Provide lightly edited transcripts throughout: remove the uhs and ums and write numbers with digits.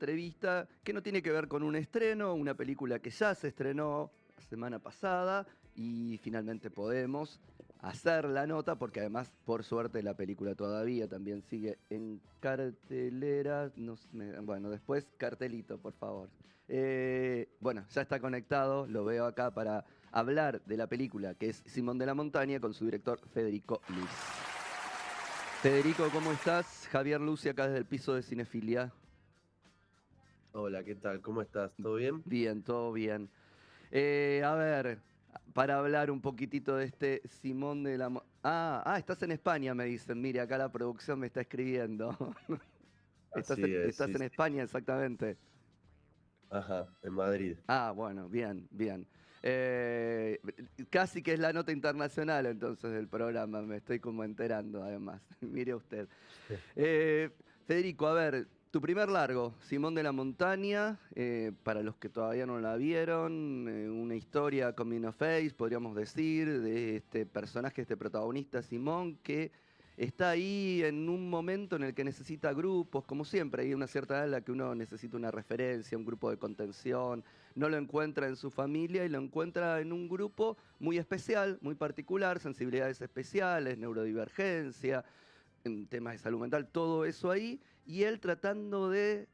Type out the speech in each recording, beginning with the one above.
entrevista que no tiene que ver con un estreno, una película que ya se estrenó la semana pasada y finalmente podemos hacer la nota porque además, por suerte, la película todavía también sigue en cartelera. Bueno, después cartelito, por favor. Bueno, ya está conectado, lo veo acá para hablar de la película que es Simón de la Montaña con su director Federico Luis. Federico, ¿cómo estás? Javier Lucy acá desde el piso de Cinefilia. Hola, ¿qué tal? ¿Cómo estás? ¿Todo bien? Bien, todo bien. A ver, para hablar un poquitito de este Simón de la... Estás en España, me dicen. Mire, acá la producción me está escribiendo. Así es, Estás sí, en sí. España, exactamente. Ajá, en Madrid. Bueno, bien, bien. Eh, Casi que es la nota internacional entonces del programa, me estoy como enterando además. Mire usted. Eh, Federico, a ver, tu primer largo, Simón de la Montaña, para los que todavía no la vieron, una historia coming of age, podríamos decir, de este personaje, este protagonista Simón, que está ahí en un momento en el que necesita grupos, como siempre, hay una cierta edad en la que uno necesita una referencia, un grupo de contención, no lo encuentra en su familia y lo encuentra en un grupo muy especial, muy particular, sensibilidades especiales, neurodivergencia, en temas de salud mental, todo eso ahí, y él tratando de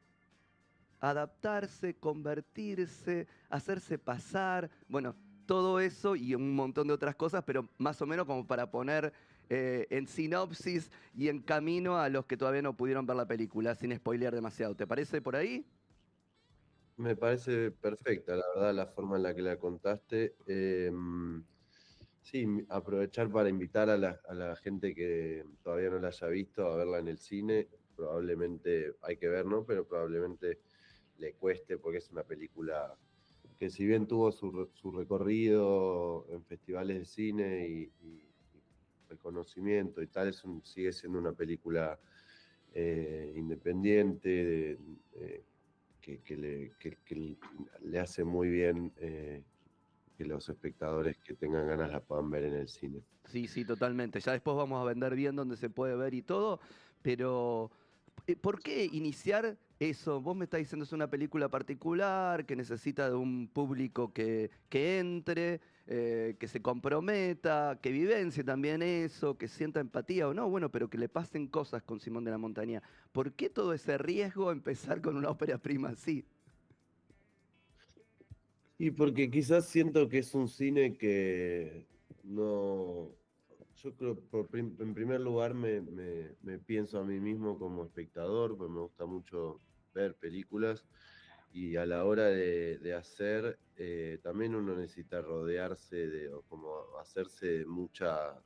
adaptarse, convertirse, hacerse pasar, bueno, todo eso y un montón de otras cosas, pero más o menos como para poner en sinopsis y en camino a los que todavía no pudieron ver la película, sin spoilear demasiado. ¿Te parece por ahí? Me parece perfecta, la verdad, la forma en la que la contaste. Sí, aprovechar para invitar a la gente que todavía no la haya visto a verla en el cine. Probablemente hay que ver, ¿no? Pero probablemente le cueste porque es una película que si bien tuvo su recorrido en festivales de cine y reconocimiento y tal, sigue siendo una película independiente, que le hace muy bien que los espectadores que tengan ganas la puedan ver en el cine. Sí, sí, totalmente. Ya después vamos a vender bien donde se puede ver y todo, pero ¿por qué iniciar eso? Vos me estás diciendo es una película particular que necesita de un público que entre, que se comprometa, que vivencie también eso, que sienta empatía o no, bueno, pero que le pasen cosas con Simón de la Montaña. ¿Por qué todo ese riesgo empezar con una ópera prima así? Y porque quizás siento que es un cine que no. Yo creo, en primer lugar, me pienso a mí mismo como espectador, pues me gusta mucho ver películas y a la hora de hacer, también uno necesita rodearse o como hacerse mucha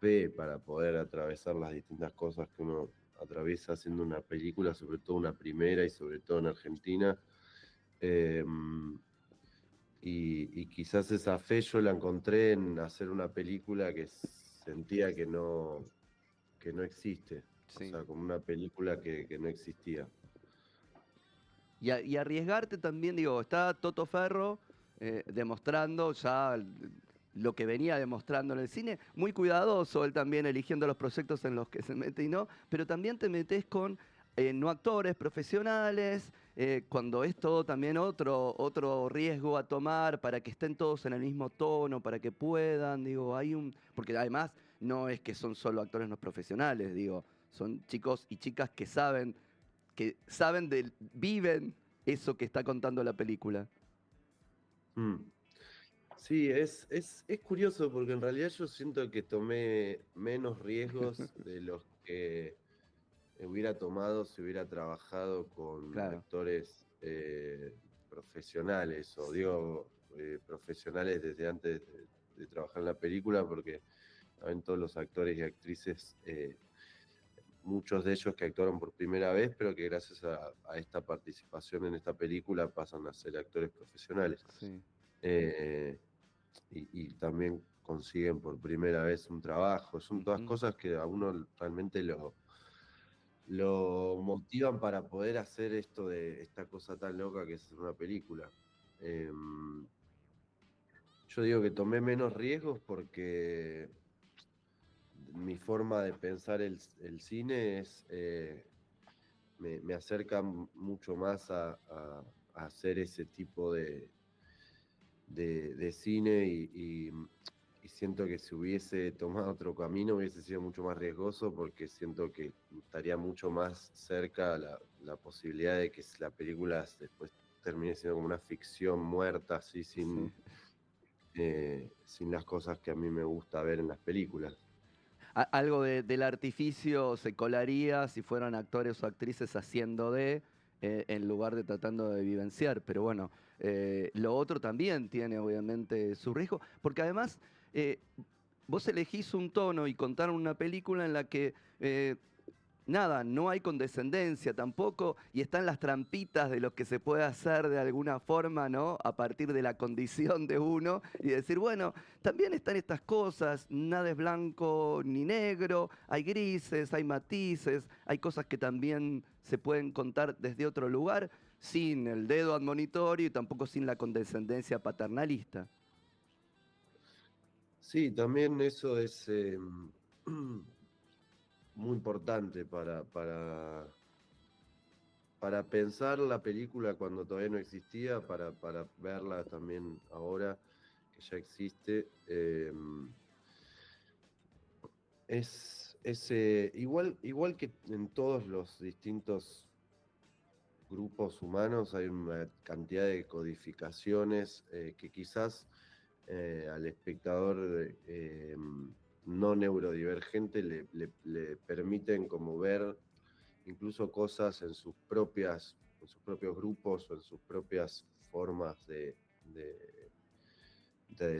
fe para poder atravesar las distintas cosas que uno atraviesa haciendo una película, sobre todo una primera y sobre todo en Argentina. Eh, y quizás esa fe yo la encontré en hacer una película que sentía que no existe, o Sí. sea, como una película que no existía. Y arriesgarte también, digo, está Toto Ferro demostrando ya lo que venía demostrando en el cine, muy cuidadoso él también eligiendo los proyectos en los que se mete y no, pero también te metes con no actores profesionales, cuando es todo también otro riesgo a tomar para que estén todos en el mismo tono, para que puedan, digo, porque además no es que son solo actores no profesionales, digo, son chicos y chicas que saben viven eso que está contando la película. Mm. Sí, es curioso porque en realidad yo siento que tomé menos riesgos de los que hubiera tomado si hubiera trabajado con Claro. actores profesionales, o digo profesionales desde antes de trabajar en la película, porque saben todos los actores y actrices, muchos de ellos que actuaron por primera vez, pero que gracias a esta participación en esta película pasan a ser actores profesionales. Sí. Eh, y también consiguen por primera vez un trabajo. Son todas Ujú. cosas que a uno realmente lo motivan para poder hacer esto de esta cosa tan loca que es hacer una película. Eh, yo digo que tomé menos riesgos porque mi forma de pensar el cine es me acerca mucho más a hacer ese tipo de cine y siento que si hubiese tomado otro camino hubiese sido mucho más riesgoso porque siento que estaría mucho más cerca la posibilidad de que la película después termine siendo como una ficción muerta, así Sí. sin las cosas que a mí me gusta ver en las películas. Algo del artificio se colaría si fueran actores o actrices haciendo en lugar de tratando de vivenciar. Pero bueno, lo otro también tiene obviamente su riesgo, porque además eh, vos elegís un tono y contar una película en la que nada, no hay condescendencia tampoco, y están las trampitas de lo que se puede hacer de alguna forma, ¿no? A partir de la condición de uno, y decir, bueno, también están estas cosas, nada es blanco ni negro, hay grises, hay matices, hay cosas que también se pueden contar desde otro lugar, sin el dedo admonitorio y tampoco sin la condescendencia paternalista. Sí, también eso es muy importante para pensar la película cuando todavía no existía, para verla también ahora que ya existe. Igual que en todos los distintos grupos humanos hay una cantidad de codificaciones que quizás al espectador no neurodivergente le permiten como ver incluso cosas en sus propios grupos o en sus propias formas de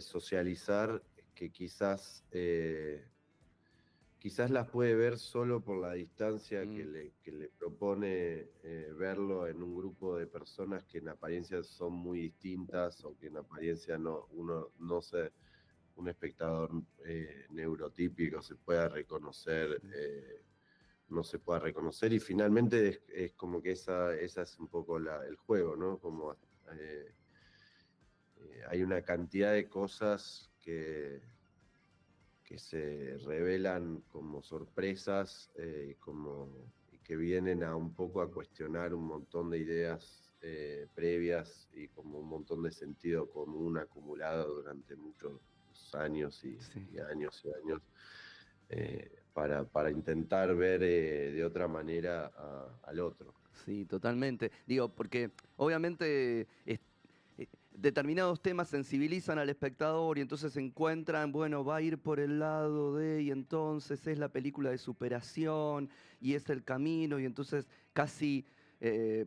socializar que quizás las puede ver solo por la distancia Mm, que le propone verlo en un grupo de personas que en apariencia son muy distintas o que en apariencia uno no se, un espectador neurotípico se pueda reconocer, sí. no se pueda reconocer y finalmente es como que esa es un poco el juego, ¿no? Como hay una cantidad de cosas que se revelan como sorpresas y que vienen a un poco a cuestionar un montón de ideas previas y como un montón de sentido común acumulado durante muchos años Sí. y años y años para intentar ver de otra manera al otro. Sí, totalmente. Digo, porque obviamente determinados temas sensibilizan al espectador y entonces encuentran, bueno, va a ir por el lado de, y entonces es la película de superación y es el camino, y entonces casi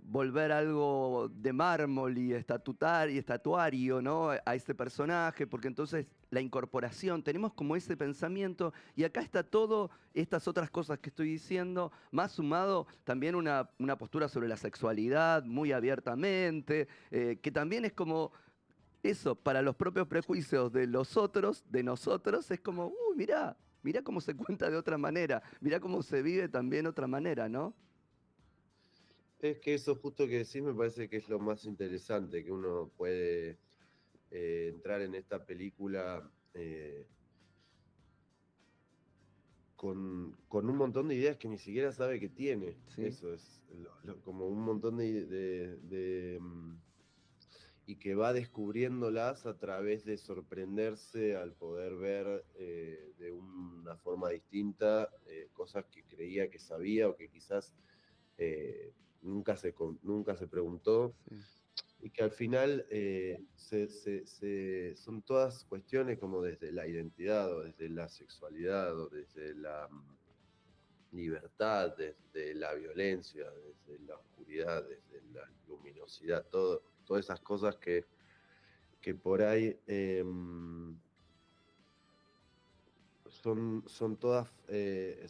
volver algo de mármol y estatuario, ¿no? A este personaje, porque entonces la incorporación, tenemos como ese pensamiento, y acá está todo estas otras cosas que estoy diciendo, más sumado también una postura sobre la sexualidad muy abiertamente, que también es como eso, para los propios prejuicios de los otros, de nosotros, es como, uy, mirá, mirá cómo se cuenta de otra manera, mirá cómo se vive también de otra manera, ¿no? Es que eso justo que decís me parece que es lo más interesante, que uno puede entrar en esta película con un montón de ideas que ni siquiera sabe que tiene. Sí, Eso es como un montón y que va descubriéndolas a través de sorprenderse al poder ver de una forma distinta cosas que creía que sabía o que quizás nunca se preguntó sí, y que al final son todas cuestiones como desde la identidad o desde la sexualidad o desde la libertad, desde la violencia, desde la oscuridad, desde la luminosidad, todas esas cosas que por ahí son todas,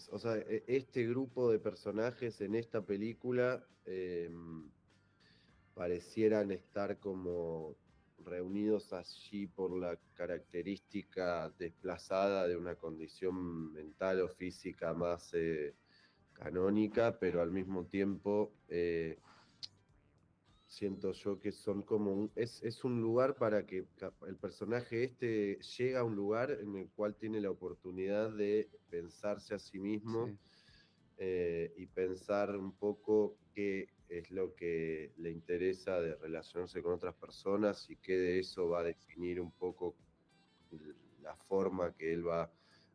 o sea, este grupo de personajes en esta película parecieran estar como reunidos allí por la característica desplazada de una condición mental o física más canónica, pero al mismo tiempo siento yo que son como es un lugar para que el personaje este llega a un lugar en el cual tiene la oportunidad de pensarse a sí mismo sí, y pensar un poco qué es lo que le interesa de relacionarse con otras personas y qué de eso va a definir un poco la forma que él va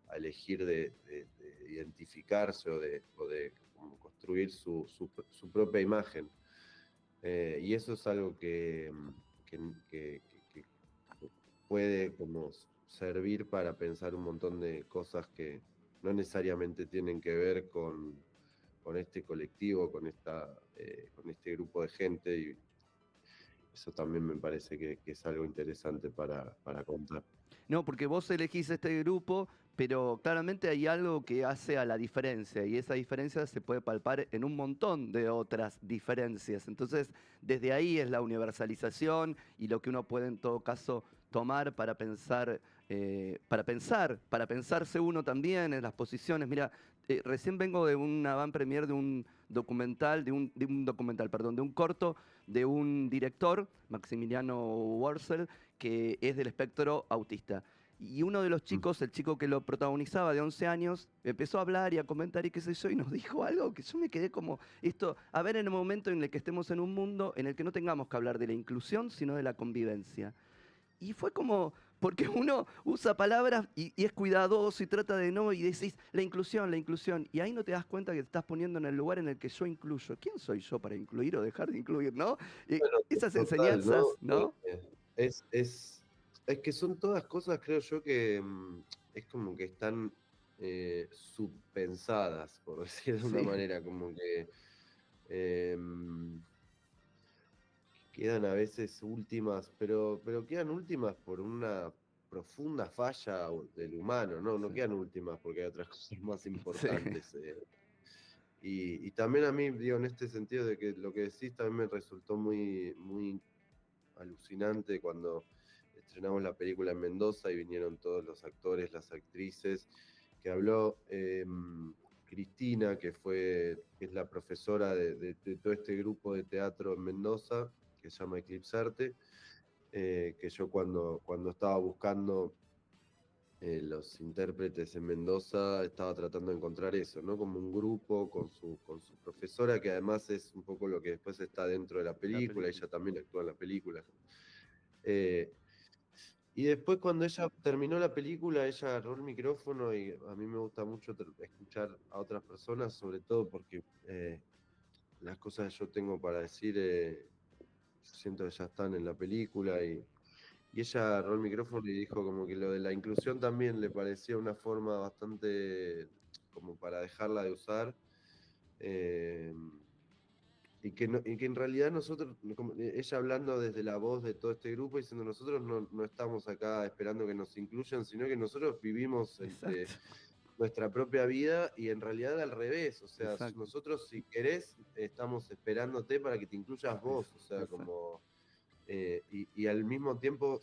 a elegir de identificarse o de como construir su propia imagen. Y eso es algo que, que- que puede como servir para pensar un montón de cosas que no necesariamente tienen que ver con este colectivo, con este grupo de gente, y eso también me parece que es algo interesante para contar. No, porque vos elegís este grupo, pero claramente hay algo que hace a la diferencia y esa diferencia se puede palpar en un montón de otras diferencias. Entonces, desde ahí es la universalización y lo que uno puede en todo caso tomar para pensarse uno también en las posiciones. Mira, recién vengo de una van premier de un documental, perdón, de un corto de un director, Maximiliano Worzel, que es del espectro autista. Y uno de los Mm. chicos, el chico que lo protagonizaba de 11 años, empezó a hablar y a comentar y qué sé yo, y nos dijo algo que yo me quedé como, esto, a ver en el momento en el que estemos en un mundo en el que no tengamos que hablar de la inclusión, sino de la convivencia. Y fue como, porque uno usa palabras y es cuidadoso y trata de no, y decís la inclusión, y ahí no te das cuenta que te estás poniendo en el lugar en el que yo incluyo. ¿Quién soy yo para incluir o dejar de incluir, no? Bueno, Esas total, ¿no? enseñanzas, ¿no? Es, es, es que son todas cosas, creo yo, que es como que están subpensadas, por decir de una Sí, manera, como que em, quedan a veces últimas, pero quedan últimas por una profunda falla del humano, ¿no? No sí, quedan últimas porque hay otras cosas más sí. importantes. Y también a mí, digo, en este sentido de que lo que decís también me resultó muy alucinante cuando estrenamos la película en Mendoza y vinieron todos los actores, las actrices, que habló Cristina, que es la profesora de todo este grupo de teatro en Mendoza, que se llama Eclipsarte, que yo cuando estaba buscando los intérpretes en Mendoza estaba tratando de encontrar eso, ¿no? Como un grupo con su profesora, que además es un poco lo que después está dentro de la La película, película. ella también actúa en la película. Eh, y después cuando ella terminó la película, ella agarró el micrófono y a mí me gusta mucho escuchar a otras personas, sobre todo porque las cosas que yo tengo para decir, yo siento que ya están en la película y ella agarró el micrófono y dijo como que lo de la inclusión también le parecía una forma bastante como para dejarla de usar. eh, y que en realidad nosotros, ella hablando desde la voz de todo este grupo, diciendo nosotros no estamos acá esperando que nos incluyan, sino que nosotros vivimos Exacto, nuestra propia vida y en realidad al revés, o sea, exacto. nosotros si querés estamos esperándote para que te incluyas vos, o sea, Exacto. como y al mismo tiempo,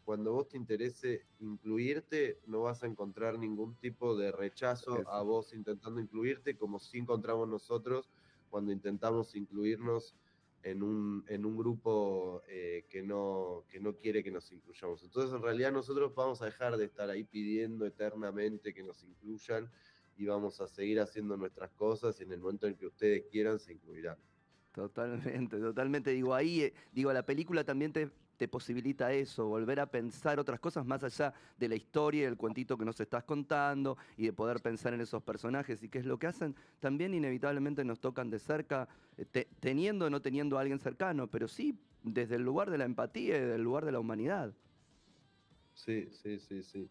cuando vos te interese incluirte, no vas a encontrar ningún tipo de rechazo a Eso. vos intentando incluirte, como si encontramos nosotros cuando intentamos incluirnos en un grupo que no quiere que nos incluyamos. Entonces, en realidad, nosotros vamos a dejar de estar ahí pidiendo eternamente que nos incluyan y vamos a seguir haciendo nuestras cosas y en el momento en que ustedes quieran se incluirán. Totalmente, totalmente. Digo, ahí, digo, la película también te posibilita eso, volver a pensar otras cosas más allá de la historia y el cuentito que nos estás contando y de poder pensar en esos personajes y qué es lo que hacen, también inevitablemente nos tocan de cerca, teniendo o no teniendo a alguien cercano, pero sí desde el lugar de la empatía y del lugar de la humanidad. Sí, sí, sí, sí.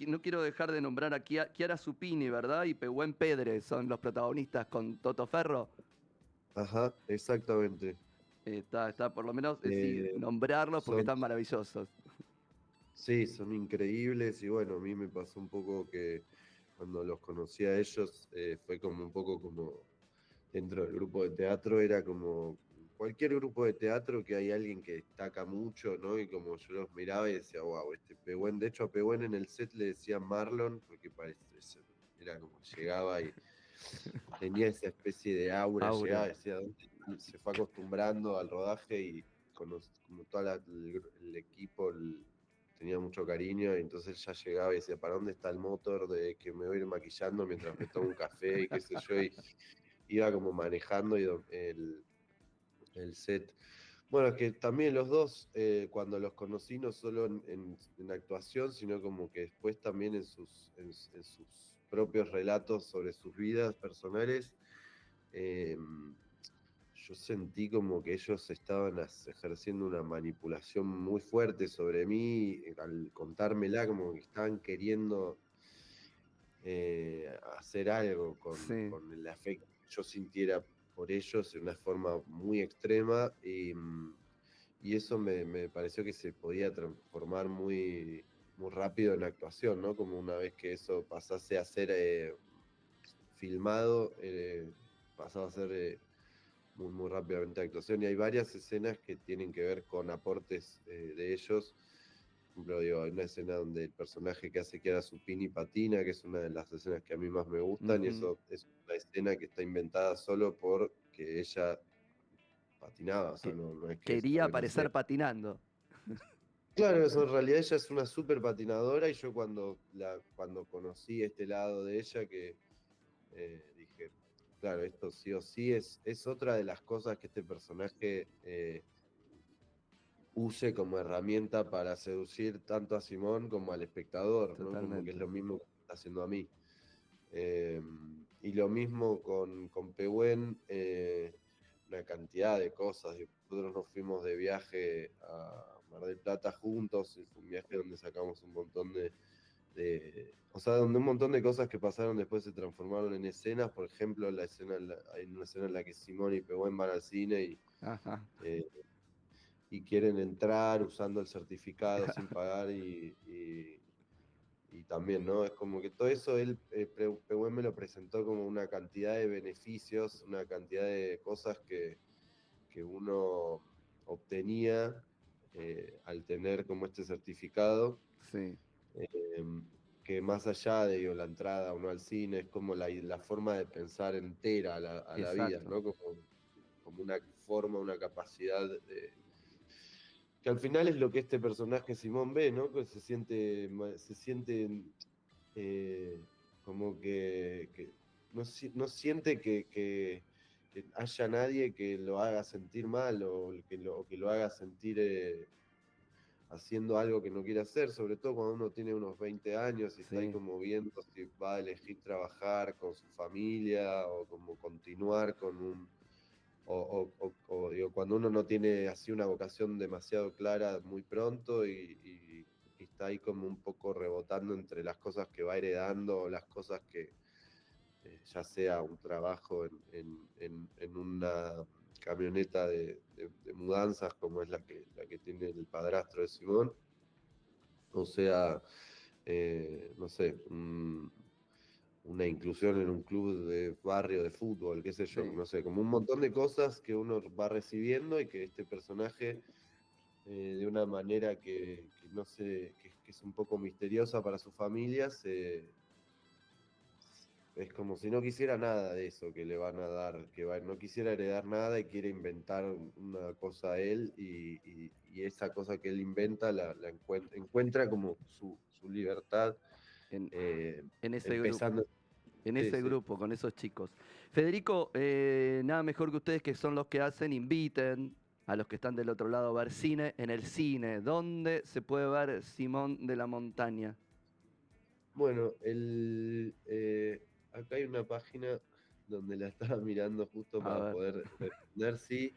No quiero dejar de nombrar a Chiara Supini, ¿verdad? Y Pehuen Pedre son los protagonistas con Toto Ferro. Ajá, exactamente. Está, por lo menos, sí, Eh, nombrarlos porque son, están maravillosos. sí, son increíbles y bueno, a mí me pasó un poco que cuando los conocí a ellos fue como un poco como dentro del grupo de teatro, era como cualquier grupo de teatro que hay alguien que destaca mucho, ¿no? Y como yo los miraba y decía, wow, este Pehuen, de hecho a Pehuen en el set le decían Marlon porque era como llegaba y tenía esa especie de aura, Aura. llegaba, decía, se fue acostumbrando al rodaje y como todo el equipo, tenía mucho cariño, y entonces ya llegaba y decía, ¿para dónde está el motor de que me voy a ir maquillando mientras me tomo un café y qué sé yo? Y iba como manejando el set. Bueno, es que también los dos, cuando los conocí, no solo en actuación, sino como que después también en sus propios relatos sobre sus vidas personales, eh, yo sentí como que ellos estaban ejerciendo una manipulación muy fuerte sobre mí, al contármela, como que estaban queriendo hacer algo Sí. con el afecto que yo sintiera por ellos de una forma muy extrema, y eso me pareció que se podía transformar muy rápido en actuación, ¿no? Como una vez que eso pasase a ser filmado, pasaba a ser muy rápidamente actuación. Y hay varias escenas que tienen que ver con aportes de ellos. Por ejemplo, digo, hay una escena donde el personaje que hace Chiara Supini patina, que es una de las escenas que a mí más me gustan, y Ujú. eso es una escena que está inventada solo porque ella patinaba, o sea, Que no es que es quería algo en escena. aparecer patinando. Claro, eso en realidad ella es una súper patinadora, y yo cuando conocí este lado de ella, que dije, claro, esto sí o sí es otra de las cosas que este personaje use como herramienta para seducir tanto a Simón como al espectador, ¿no? Como que es Totalmente. lo mismo que está haciendo a mí. Eh, y lo mismo con Pehuen, una cantidad de cosas. Nosotros nos fuimos de viaje a Mar del Plata juntos, y fue un viaje donde sacamos un montón o sea, donde un montón de cosas que pasaron después se transformaron en escenas. Por ejemplo, hay una escena en la que Simón y Pehuen van al cine Ajá. eh, y quieren entrar usando el certificado sin pagar, y también, ¿no? Es como que todo eso Pehuen me lo presentó como una cantidad de beneficios, una cantidad de cosas que uno obtenía al tener como este certificado, Sí, eh, que más allá de, digo, la entrada o no al cine, es como la forma de pensar entera a la vida, exacto. ¿no? Como una forma, una capacidad que al final es lo que este personaje Simón ve, ¿no? Que se siente eh, como que no siente que haya nadie que lo haga sentir mal, o que lo haga sentir haciendo algo que no quiere hacer, sobre todo cuando uno tiene unos 20 años y está ahí Sí, como viendo si va a elegir trabajar con su familia o como continuar con digo, cuando uno no tiene así una vocación demasiado clara muy pronto, y está ahí como un poco rebotando entre las cosas que va heredando, o las cosas que, ya sea un trabajo en una camioneta de mudanzas, como es la que tiene el padrastro de Simón, o sea, no sé, una inclusión en un club de barrio de fútbol, qué sé yo, sí. no sé, como un montón de cosas que uno va recibiendo, y que este personaje, de una manera que no sé, que es un poco misteriosa para su familia, es como si no quisiera nada de eso que le van a dar, no quisiera heredar nada y quiere inventar una cosa a él, y esa cosa que él inventa la encuentra como su libertad, En, eh, en ese grupo. empezando. En Sí, ese sí. grupo, con esos chicos. Federico, nada mejor que ustedes, que son los que hacen, inviten a los que están del otro lado a ver cine en el cine. ¿Dónde se puede ver Simón de la Montaña? Bueno, acá hay una página donde la estaba mirando justo A para ver, poder responder. Sí,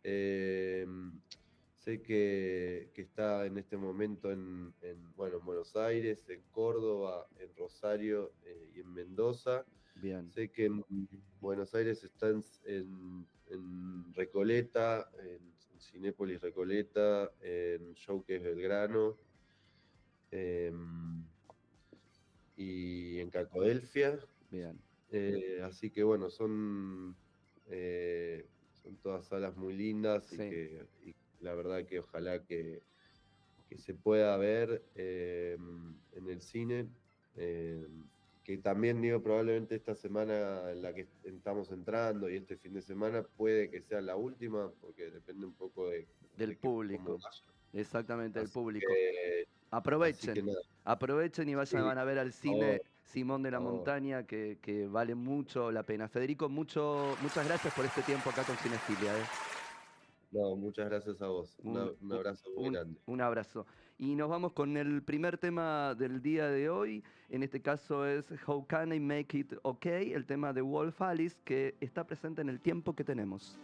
eh, sé que está en este momento bueno, en Buenos Aires, en Córdoba, en Rosario, y en Mendoza. bien, Sé que en Buenos Aires está en Recoleta, en Cinépolis Recoleta, en Showcase Belgrano, em, y en Cacodelfia. bien. Así que bueno, son todas salas muy lindas, y Sí, y la verdad que ojalá que se pueda ver en el cine. eh, que también, digo, probablemente esta semana en la que estamos entrando, y este fin de semana puede que sea la última, porque depende un poco del cómo público. vaya. Exactamente, del Así público. que Así que Aprovechen, nada, aprovechen y vayan, sí, van a ver al por favor, cine Simón de la por favor. Montaña, que vale mucho la pena. Federico, muchas gracias por este tiempo acá con Cinefilia. No, muchas gracias a vos. Un, Un un- abrazo muy un- grande. un abrazo. Y nos vamos con el primer tema del día de hoy. En este caso es How Can I Make It Okay, el tema de Wolf Alice, que está presente en El Tiempo que Tenemos.